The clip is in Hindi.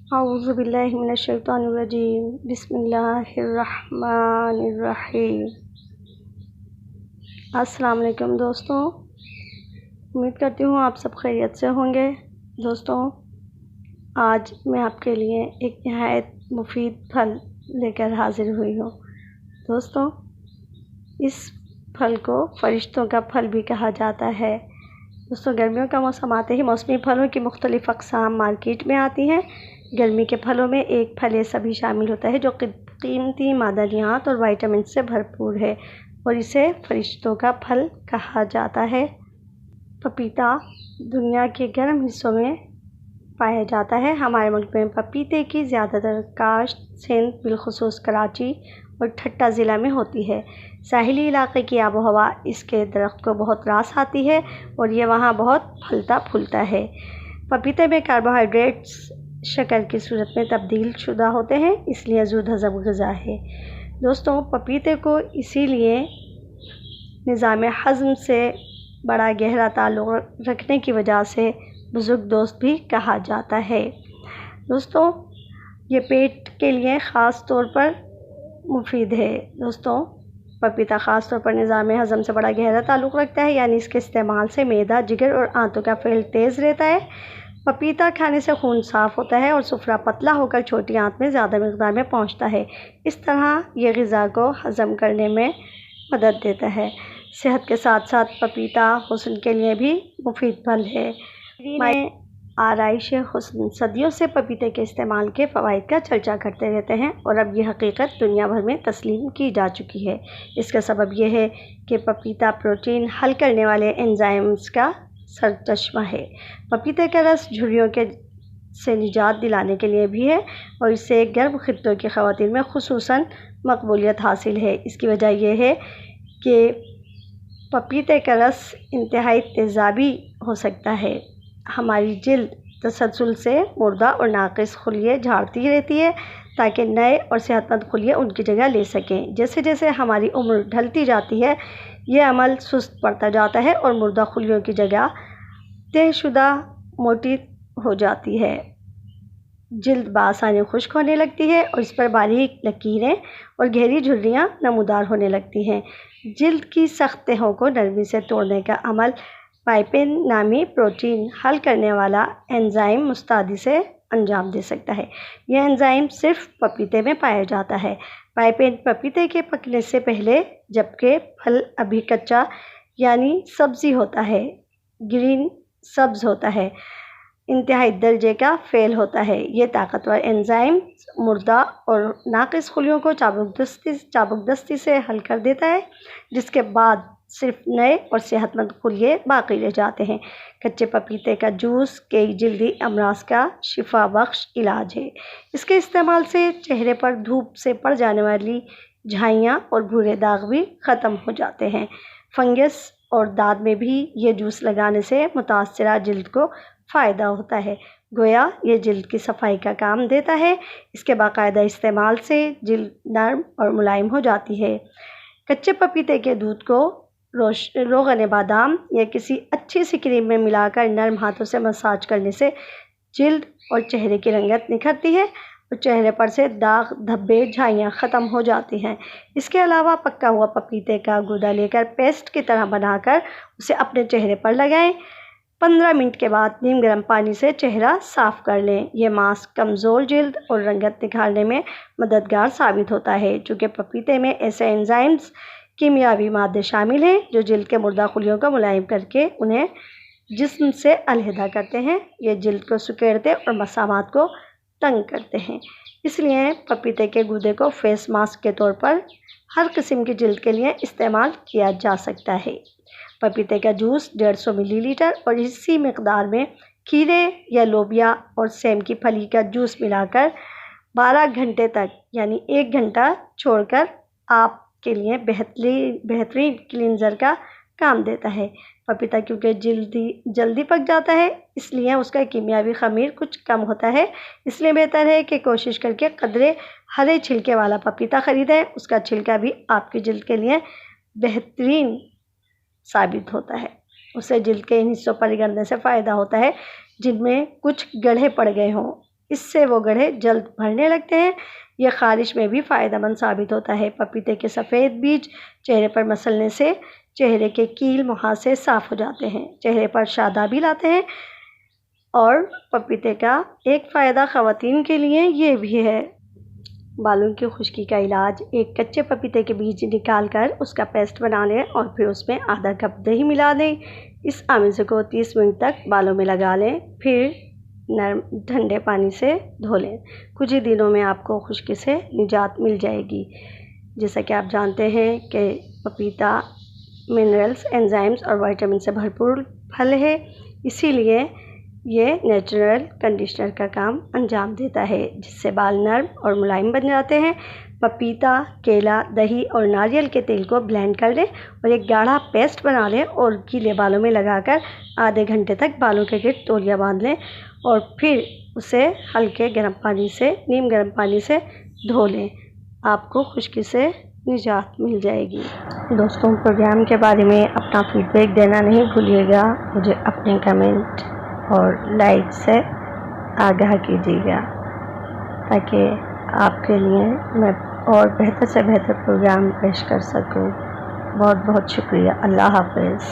औज़ु बिल्लाहि मिनश शैतानिर रजीम। बिस्मिल्लाहिर रहमानिर रहीम। अस्सलाम वालेकुम दोस्तों, उम्मीद करती हूँ आप सब खैरियत से होंगे। दोस्तों, आज मैं आपके लिए एक नहायत मुफीद फल लेकर हाज़िर हुई हूँ। दोस्तों, इस फल को फरिश्तों का फल भी कहा जाता है। दोस्तों, गर्मियों का मौसम आते ही मौसमी फलों की मुख्तलिफ़ अक़साम मार्केट में आती हैं। गर्मी के फलों में एक फल ये सभी शामिल होता है जो कीमती मादनियात और विटामिन से भरपूर है और इसे फरिश्तों का फल कहा जाता है। पपीता दुनिया के गर्म हिस्सों में पाया जाता है। हमारे मुल्क में पपीते की ज़्यादातर काश्त सिंध बिलखुसूस कराची और ठट्टा ज़िला में होती है। साहिली इलाके की आबो हवा इसके दरख्त को बहुत रास आती है और ये वहाँ बहुत फलता फूलता है। पपीते में कार्बोहाइड्रेट्स शक्कर की सूरत में तब्दील शुदा होते हैं, इसलिए ज़ूद हज़म ग़िज़ा है। दोस्तों, पपीते को इसीलिए निज़ाम हज़म से बड़ा गहरा ताल्लुक़ रखने की वजह से बुज़ुर्ग दोस्त भी कहा जाता है। दोस्तों, ये पेट के लिए ख़ास तौर पर मुफीद है। दोस्तों, पपीता ख़ास तौर पर निज़ाम हज़म से बड़ा गहरा ताल्लुक़ रखता है, यानी इसके इस्तेमाल से मैदा, जिगर और आंतों का फ़ेल तेज़ रहता है। पपीता खाने से खून साफ़ होता है और सुफ़रा पतला होकर छोटी आंत में ज़्यादा मक़दार में पहुंचता है। इस तरह ये ग़िज़ा को हज़म करने में मदद देता है। सेहत के साथ साथ पपीता हुस्न के लिए भी मुफीद फल है। आराइश हुस्न सदियों से पपीते के इस्तेमाल के फ़वाइद का चर्चा करते रहते हैं और अब ये हकीकत दुनिया भर में तस्लीम की जा चुकी है। इसका सबब यह है कि पपीता प्रोटीन हल करने वाले एंजाइम्स का सरचश्मा है। पपीते का रस झुर्रियों के से निजात दिलाने के लिए भी है और इससे गर्म खित्तों की ख़वातीन में खुसूसन मकबूलियत हासिल है। इसकी वजह यह है कि पपीते का रस इंतहाई तेज़ाबी हो सकता है। हमारी जिल्द तसलसल से मुर्दा और नाक़िस खुलिये झाड़ती रहती है ताकि नए और सेहतमंद खुलिये उनकी जगह ले सकें। जैसे जैसे हमारी उम्र ढलती जाती है, ये अमल सुस्त पड़ता जाता है और मुर्दा खुलियों की जगह तहशुदा मोटी हो जाती है। जिल्द बासानी खुश्क होने लगती है और इस पर बारीक लकीरें और गहरी झुर्रियाँ नमूदार होने लगती हैं। जिल्द की सख्त तहों को नरमी से तोड़ने का अमल पाइपेन नामी प्रोटीन हल करने वाला एंजाइम मुस्तादी से अंजाम दे सकता है। यह एंजाइम सिर्फ पपीते में पाया जाता है। पाइपेन पपीते के पकने से पहले, जबकि फल अभी कच्चा यानी सब्ज़ी होता है, ग्रीन सब्ज़ होता है, इंतहाई दर्जे का फ़ेल होता है। ये ताकतवर एंजाइम मुर्दा और नाक़िस खुलियों को चाबुक दस्ती से हल कर देता है, जिसके बाद सिर्फ नए और सेहतमंद खुलिये बाकी रह जाते हैं। कच्चे पपीते का जूस कई जल्दी अमराज का शिफा बख्श इलाज है। इसके इस्तेमाल से चेहरे पर धूप से पड़ जाने वाली झाइयाँ और भूरे दाग भी ख़त्म हो जाते हैं। फंगस और दाद में भी ये जूस लगाने से मुतासरा जिल्द को फ़ायदा होता है। गोया ये जिल्द की सफाई का काम देता है। इसके बाकायदा इस्तेमाल से जिल्द नरम और मुलायम हो जाती है। कच्चे पपीते के दूध को रोगन बादाम या किसी अच्छी सी क्रीम में मिलाकर नरम हाथों से मसाज करने से जिल्द और चेहरे की रंगत निखरती है और चेहरे पर से दाग, धब्बे, झाइयाँ ख़त्म हो जाती हैं। इसके अलावा पका हुआ पपीते का गूदा लेकर पेस्ट की तरह बनाकर उसे अपने चेहरे पर लगाएं। 15 मिनट के बाद नीम गर्म पानी से चेहरा साफ़ कर लें। यह मास्क कमज़ोर जिल्द और रंगत निखारने में मददगार साबित होता है, चूँकि पपीते में ऐसे एंजाइम्स कीमियावी मादे शामिल हैं जो जिल्द के मुर्दा खुलियों को मुलायम करके उन्हें जिस्म से अलहदा करते हैं। ये जिल्द को सुकेड़ते और मसामात को तंग करते हैं। इसलिए पपीते के गूदे को फेस मास्क के तौर पर हर किस्म की जिल्द के लिए इस्तेमाल किया जा सकता है। पपीते का जूस 150 मिलीलीटर और इसी मकदार में खीरे या लोबिया और सेम की फली का जूस मिलाकर 12 घंटे तक यानी 1 घंटा छोड़कर आपके लिए बेहतरीन क्लींजर का काम देता है। पपीता क्योंकि जल्दी पक जाता है, इसलिए उसका कीमियावी ख़मीर कुछ कम होता है। इसलिए बेहतर है कि कोशिश करके कदरे हरे छिलके वाला पपीता ख़रीदें। उसका छिलका भी आपकी जिल्द के लिए बेहतरीन साबित होता है। उससे जिल्द के इन हिस्सों पर रगड़ने से फ़ायदा होता है जिनमें कुछ गड्ढे पड़ गए हों। इससे वो गड्ढे जल्द भरने लगते हैं। यह ख़ारिश में भी फ़ायदेमंद साबित होता है। पपीते के सफ़ेद बीज चेहरे पर मसलने से चेहरे के कील मुहासे साफ़ हो जाते हैं, चेहरे पर शादाबी लाते हैं। और पपीते का एक फ़ायदा ख़वातीन के लिए ये भी है। बालों की खुश्की का इलाज, एक कच्चे पपीते के बीज निकाल कर उसका पेस्ट बना लें और फिर उसमें आधा कप दही मिला दें। इस आमिज़ को 30 मिनट तक बालों में लगा लें, फिर नरम ठंडे पानी से धो लें। कुछ ही दिनों में आपको खुश्की से निजात मिल जाएगी। जैसा कि आप जानते हैं कि पपीता मिनरल्स, एंजाइम्स और विटामिन से भरपूर फल है, इसीलिए ये नेचुरल कंडीशनर का काम अंजाम देता है, जिससे बाल नर्म और मुलायम बन जाते हैं। पपीता, केला, दही और नारियल के तेल को ब्लेंड कर लें और एक गाढ़ा पेस्ट बना लें और गीले बालों में लगाकर आधे घंटे तक बालों के गिर्द तौलिया बांध लें और फिर उसे हल्के नीम गर्म पानी से धो लें। आपको खुश्की से निजात मिल जाएगी। दोस्तों, प्रोग्राम के बारे में अपना फीडबैक देना नहीं भूलिएगा। मुझे अपने कमेंट और लाइक से आगाह कीजिएगा, ताकि आपके लिए मैं और बेहतर से बेहतर प्रोग्राम पेश कर सकूं। बहुत बहुत शुक्रिया। अल्लाह हाफ़िज़।